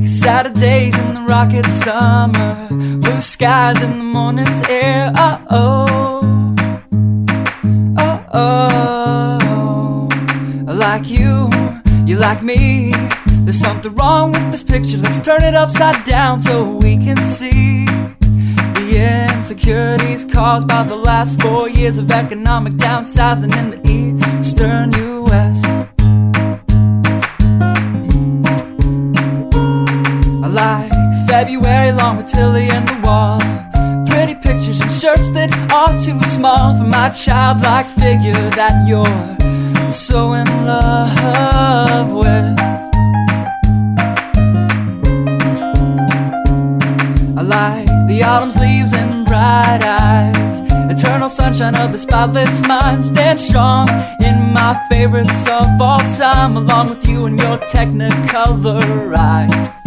Saturdays in the rocket summer, blue skies in the morning's air. Oh, like you like me. There's something wrong with this picture. Let's turn it upside down so we can see the insecurities caused by the last 4 years of economic downsizing in the eastern U.S. I like February long with Tilly and the wall, pretty pictures and shirts that are too small for my childlike figure that you're so in love with. I like the autumn's leaves and bright eyes, eternal sunshine of the spotless mind. Stand strong in my favorites of all time, along with you and your technicolor eyes.